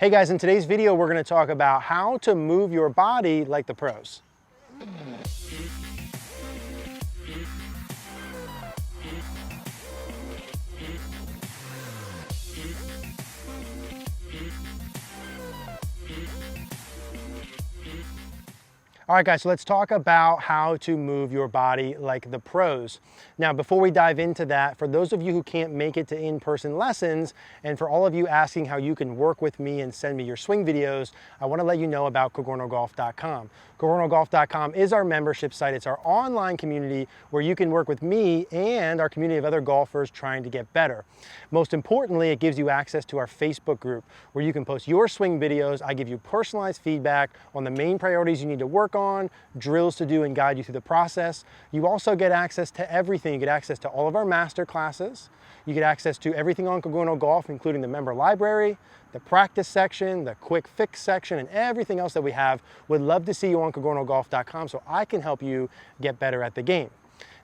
Hey guys, in today's video, we're going to talk about how to move your body like the pros. All right guys, so let's talk about how to move your body like the pros. Now, before we dive into that, for those of you who can't make it to in-person lessons, and for all of you asking how you can work with me and send me your swing videos, I want to let you know about CogornoGolf.com. CogornoGolf.com is our membership site. It's our online community where you can work with me and our community of other golfers trying to get better. Most importantly, it gives you access to our Facebook group where you can post your swing videos. I give you personalized feedback on the main priorities you need to work on, drills to do, and guide you through the process. You also get access to everything. You get access to all of our master classes. You get access to everything on Cogorno Golf, including the member library, the practice section, the quick fix section, and everything else that we have. Would love to see you on CogornoGolf.com so I can help you get better at the game.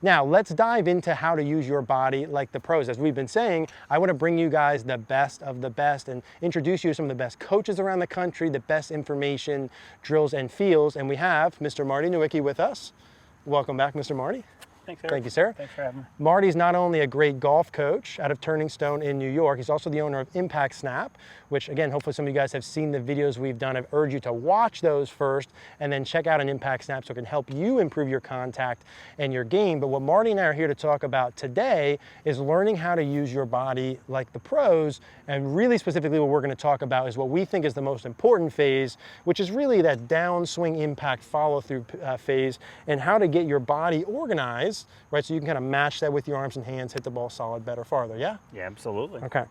Now, let's dive into how to use your body like the pros. As we've been saying, I want to bring you guys the best of the best and introduce you to some of the best coaches around the country, the best information, drills, and feels. And we have Mr. Marty Nowicki with us. Welcome back, Mr. Marty. Thanks, Eric. Thank you, sir. Thanks for having me. Marty's not only a great golf coach out of Turning Stone in New York, he's also the owner of Impact Snap, which again, hopefully some of you guys have seen the videos we've done. I've urged you to watch those first and then check out an Impact Snap so it can help you improve your contact and your game. But what Marty and I are here to talk about today is learning how to use your body like the pros. And really specifically what we're going to talk about is what we think is the most important phase, which is really that downswing impact follow-through phase, and how to get your body organized, right? So you can kind of match that with your arms and hands, hit the ball solid, better, farther, yeah? Yeah, absolutely. Okay.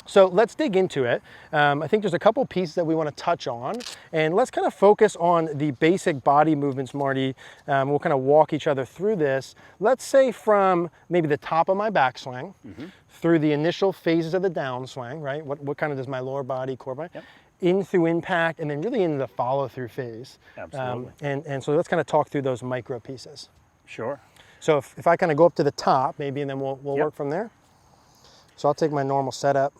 So let's dig into it. I think there's a couple pieces that we want to touch on, and let's kind of focus on the basic body movements, Marty. We'll kind of walk each other through this. Let's say from maybe the top of my backswing through the initial phases of the downswing, right? What kind of does my lower body, core body? Yep. In through impact, and then really into the follow-through phase. Absolutely. And so let's kind of talk through those micro pieces. Sure. So if I kind of go up to the top, maybe, and then we'll work from there. So I'll take my normal setup.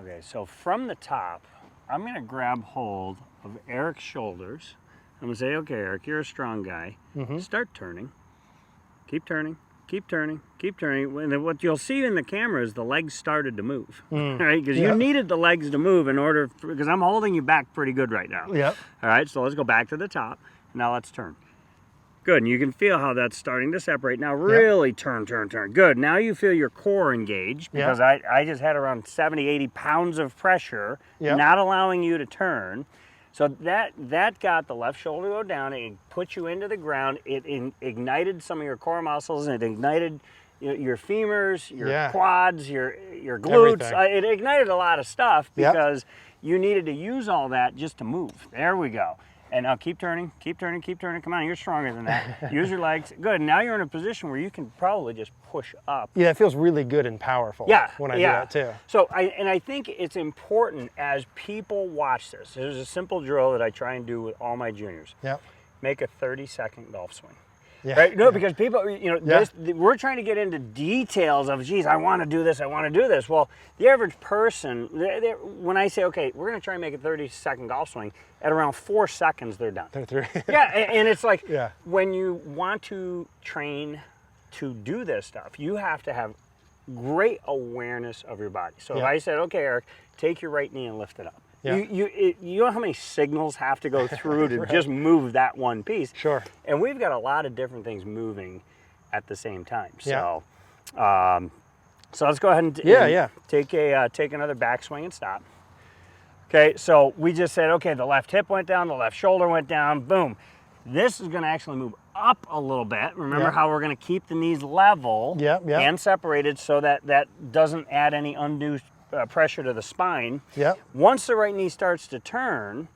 Okay, so from the top, I'm going to grab hold of Eric's shoulders. I'm going to say, okay, Eric, you're a strong guy. Start turning. Keep turning. Keep turning. Keep turning. And what you'll see in the camera is the legs started to move, right? Because you needed the legs to move in order, because I'm holding you back pretty good right now. Yep. All right, so let's go back to the top. Now let's turn. Good, and you can feel how that's starting to separate. Now really turn, turn, turn. Good, now you feel your core engaged, because I just had around 70, 80 pounds of pressure, not allowing you to turn. So that got the left shoulder to go down, it put you into the ground, it ignited some of your core muscles, and it ignited your femurs, your quads, your glutes. It ignited a lot of stuff because you needed to use all that just to move. There we go. And now keep turning, keep turning, keep turning. Come on, you're stronger than that. Use your legs. Good. Now you're in a position where you can probably just push up. Yeah, it feels really good and powerful when I do that too. So I think it's important as people watch this. There's a simple drill that I try and do with all my juniors. Yep. Make a 30-second golf swing. Yeah. Right? No, because people, we're trying to get into details of, geez, I want to do this, I want to do this. Well, the average person, when I say, okay, we're going to try and make a 30-second golf swing, at around 4 seconds, they're done. Yeah, and it's like, when you want to train to do this stuff, you have to have great awareness of your body. So if I said, okay, Eric, take your right knee and lift it up. Yeah. You know how many signals have to go through to just move that one piece? Sure. And we've got a lot of different things moving at the same time. So, so let's go ahead and take another backswing and stop. Okay, so we just said, okay, the left hip went down, the left shoulder went down, boom. This is going to actually move up a little bit. Remember how we're going to keep the knees level and separated so that that doesn't add any undue pressure to the spine. Once the right knee starts to turn,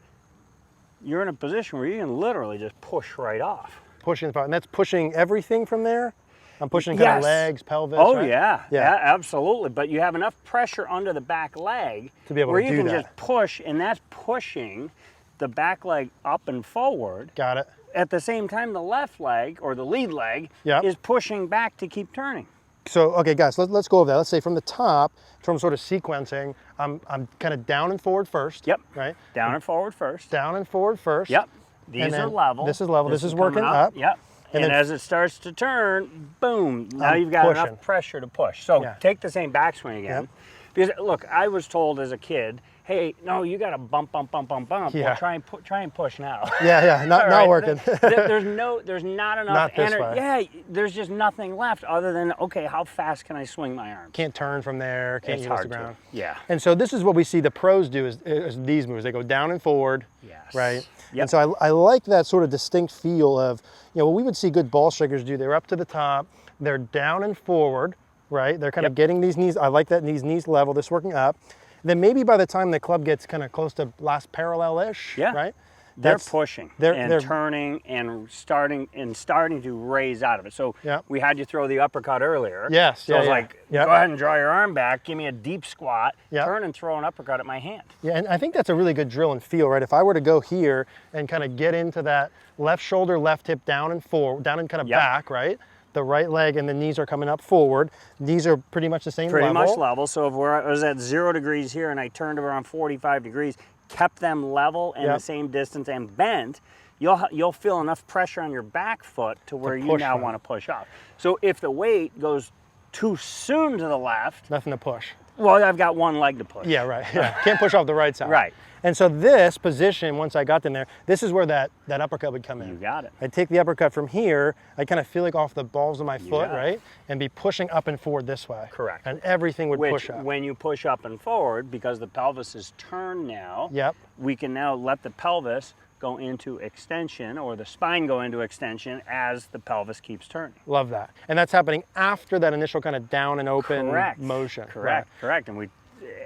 you're in a position where you can literally just push right off. Pushing the, and that's pushing everything from there? I'm pushing kind of legs, pelvis. Oh, right? Yeah, absolutely. But you have enough pressure under the back leg to be able to do that. Where you can just push, and that's pushing the back leg up and forward. Got it. At the same time, the left leg, or the lead leg, is pushing back to keep turning. So, okay, guys, let's go over that. Let's say from the top, from sort of sequencing, I'm kind of down and forward first. Yep. Right? Down and forward first. Down and forward first. Yep. These are level. This is level. This is working up. Yep. And as it starts to turn, boom, now you've got enough pressure to push. So take the same backswing again. Yep. Because look, I was told as a kid, hey, no, you got to bump. Yeah. Well, try and push now. Yeah, not right? working. There's not enough not this energy. way. Yeah, there's just nothing left other than, okay, how fast can I swing my arms? Can't turn from there. Can't use the ground. Yeah. And so this is what we see the pros do is these moves. They go down and forward. Yes. Right. Yep. And so I like that sort of distinct feel of, what we would see good ball strikers do. They're up to the top. They're down and forward. Right. They're kind of getting these knees. I like that these knees level. This working up. Then maybe by the time the club gets kind of close to last parallel-ish, right? They're pushing, they're turning and starting to raise out of it. So we had you throw the uppercut earlier. Yes. So I was like, go ahead and draw your arm back, give me a deep squat, turn and throw an uppercut at my hand. Yeah, and I think that's a really good drill and feel, right? If I were to go here and kind of get into that left shoulder, left hip down and forward, down and kind of back, right? The right leg and the knees are coming up forward. These are pretty much the same level. Pretty much level. So if I was at 0 degrees here and I turned around 45 degrees, kept them level and the same distance and bent, you'll feel enough pressure on your back foot to where you now want to push up. So if the weight goes too soon to the left, nothing to push. Well, I've got one leg to push. Yeah, right. Yeah. Can't push off the right side. Right. And so this position, once I got them there, this is where that uppercut would come in. You got it. I'd take the uppercut from here, I kind of feel like off the balls of my foot, right? And be pushing up and forward this way. Correct. And everything would push up. When you push up and forward, because the pelvis is turned now, we can now let the pelvis go into extension or the spine go into extension as the pelvis keeps turning. Love that. And that's happening after that initial kind of down and open motion. Correct. And we,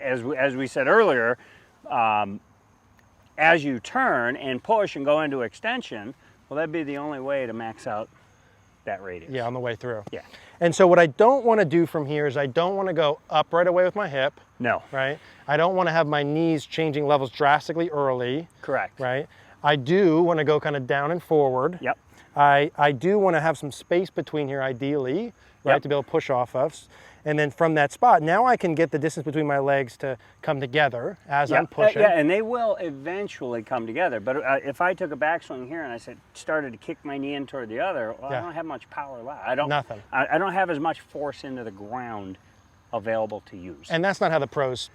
as we said earlier, as you turn and push and go into extension, well, that'd be the only way to max out that radius. Yeah, on the way through. Yeah. And so what I don't want to do from here is I don't want to go up right away with my hip. No. Right? I don't want to have my knees changing levels drastically early. Correct. Right? I do want to go kind of down and forward. Yep. I do want to have some space between here ideally, right, to be able to push off of. And then from that spot, now I can get the distance between my legs to come together as I'm pushing. Yeah, and they will eventually come together. But if I took a backswing here and I started to kick my knee in toward the other, well, I don't have much power left. I don't have as much force into the ground available to use. And that's not how the pros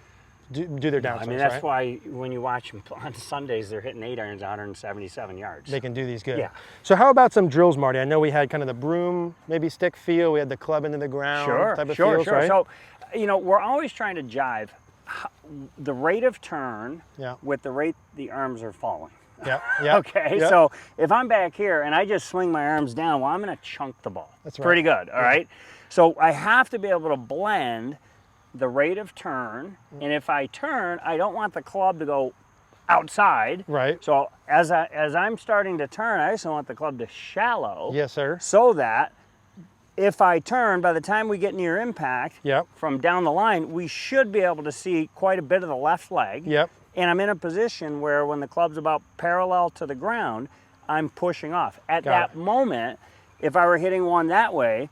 do their downswings, I mean, that's why when you watch them on Sundays, they're hitting 8 irons 177 yards. They can do these good. Yeah. So how about some drills, Marty? I know we had kind of the broom, maybe stick feel. We had the club into the ground type of feels, right? So, we're always trying to jive the rate of turn with the rate the arms are falling. Yeah. Okay. Yep. So if I'm back here and I just swing my arms down, well, I'm going to chunk the ball. That's right. Pretty good. All right. So I have to be able to blend the rate of turn, and if I turn, I don't want the club to go outside. Right. So as I'm starting to turn, I also want the club to shallow. Yes, sir. So that if I turn, by the time we get near impact, from down the line, we should be able to see quite a bit of the left leg. Yep. And I'm in a position where when the club's about parallel to the ground, I'm pushing off. At that moment, if I were hitting one that way,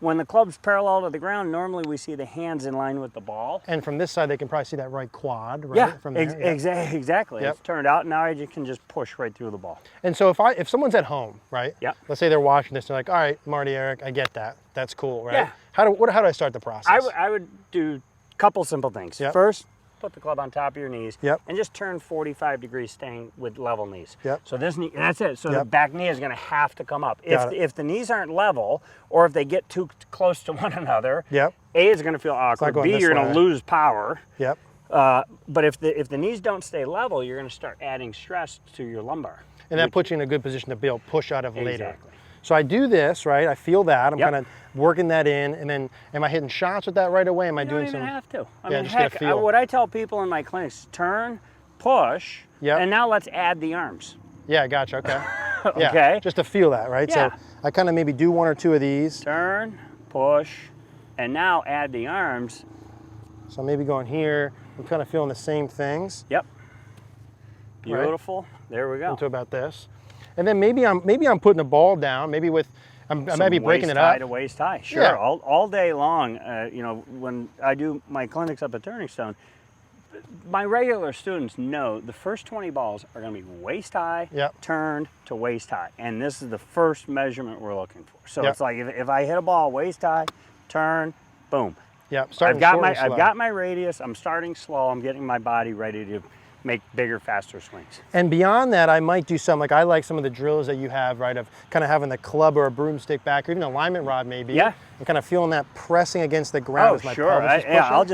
when the club's parallel to the ground, normally we see the hands in line with the ball. And from this side, they can probably see that right quad, right? From there. Exactly. It's turned out, now you can just push right through the ball. And so if someone's at home, right? Let's say they're watching this, they're like, all right, Marty, Eric, I get that. That's cool, right? Yeah. How do I start the process? I would do a couple simple things. First, put the club on top of your knees and just turn 45 degrees staying with level knees. So this knee, that's it. So the back knee is going to have to come up. If the knees aren't level or if they get too close to one another, A, is going to feel awkward. B, you're going to lose power. But if the knees don't stay level, you're going to start adding stress to your lumbar. And that puts you in a good position to be able to push out of later. So I do this, right? I feel that. I'm kind of working that in, and then am I hitting shots with that right away? Am I doing some? You don't even have to. I mean, just heck, get a feel. What I tell people in my clinics, turn, push, and now let's add the arms. Yeah, gotcha, okay. Okay. Just to feel that, right? So I kind of maybe do 1 or 2 of these. Turn, push, and now add the arms. So maybe going here, I'm kind of feeling the same things. Beautiful. There we go. Into about this. And then maybe I'm putting a ball down, maybe with I might be breaking it up. Waist high to waist high. Sure. Yeah. All day long, you know, when I do my clinics up at Turning Stone, my regular students know the first 20 balls are going to be waist high, turned to waist high. And this is the first measurement we're looking for. So it's like if I hit a ball waist high, turn, boom. Yep. I've got my radius. I'm starting slow. I'm getting my body ready to make bigger, faster swings. And beyond that, I might do some, like I like some of the drills that you have, right, of kind of having the club or a broomstick back, or even an alignment rod maybe. Yeah. And kind of feeling that pressing against the ground as my pelvis is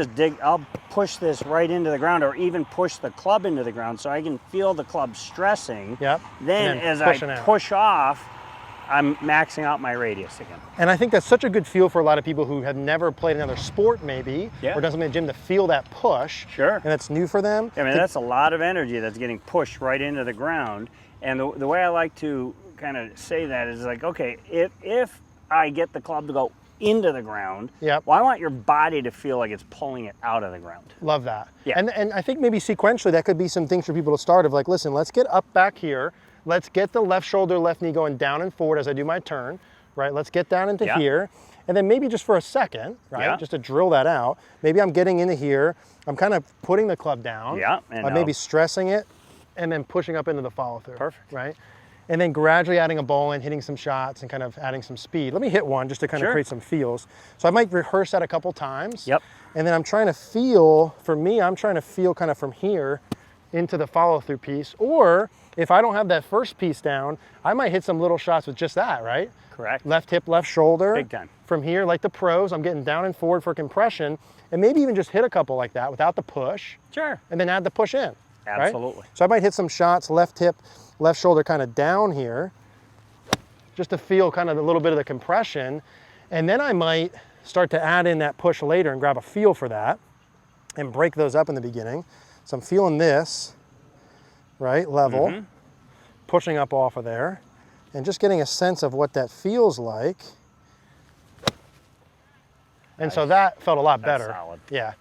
pushing. Yeah, I'll push this right into the ground, or even push the club into the ground so I can feel the club stressing. Yep. Then as I push off, I'm maxing out my radius again. And I think that's such a good feel for a lot of people who have never played another sport maybe, or done something in the gym, to feel that push. Sure. And that's new for them. I mean, that's a lot of energy that's getting pushed right into the ground. And the way I like to kind of say that is like, okay, if I get the club to go into the ground, well, I want your body to feel like it's pulling it out of the ground. Love that. Yeah. And I think maybe sequentially that could be some things for people to start of like, listen, let's get up back here. Let's get the left shoulder, left knee going down and forward as I do my turn, right? Let's get down into here. And then maybe just for a second, right? Just to drill that out. Maybe I'm getting into here. I'm kind of putting the club down. Yeah. And I'm maybe stressing it and then pushing up into the follow through. Perfect. Right? And then gradually adding a ball in, hitting some shots and kind of adding some speed. Let me hit one just to kind of create some feels. So I might rehearse that a couple times. Yep. And then I'm trying to feel, for me, I'm trying to feel kind of from here into the follow through piece. Or if I don't have that first piece down, I might hit some little shots with just that, right? Correct. Left hip, left shoulder. Big time. From here, like the pros, I'm getting down and forward for compression, and maybe even just hit a couple like that without the push. Sure. And then add the push in. Absolutely. Right? So I might hit some shots, left hip, left shoulder kind of down here, just to feel kind of a little bit of the compression. And then I might start to add in that push later and grab a feel for that and break those up in the beginning. So I'm feeling this, right, level, pushing up off of there, and just getting a sense of what that feels like. And so that felt a lot better. That's solid. Yeah.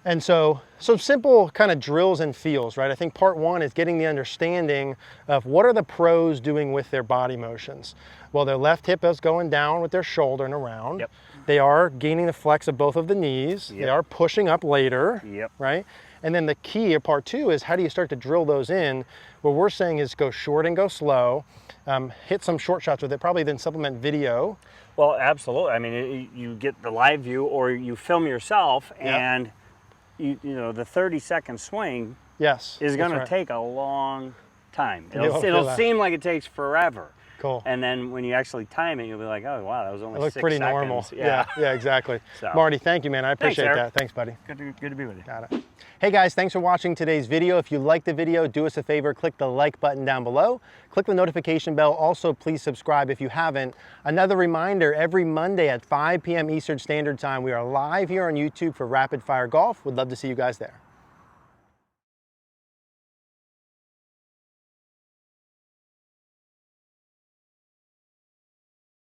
And so simple kind of drills and feels, right? I think part one is getting the understanding of what are the pros doing with their body motions. Well, their left hip is going down with their shoulder and around. Yep. They are gaining the flex of both of the knees. Yep. They are pushing up later, yep. right? And then the key of part two is how do you start to drill those in? What we're saying is go short and go slow, hit some short shots with it, probably then supplement video. Well, absolutely. I mean, you get the live view or you film yourself, and you know the 30-second swing is going to take a long time. It'll seem like it takes forever. Cool. And then when you actually time it, you'll be like, oh, wow, that was only 6 seconds. It looked pretty normal. Yeah, exactly. So. Marty, thank you, man. I appreciate that. Thanks, buddy. Good to be with you. Got it. Hey, guys, thanks for watching today's video. If you liked the video, do us a favor, click the like button down below. Click the notification bell. Also, please subscribe if you haven't. Another reminder, every Monday at 5 p.m. Eastern Standard Time, we are live here on YouTube for Rapid Fire Golf. We'd love to see you guys there.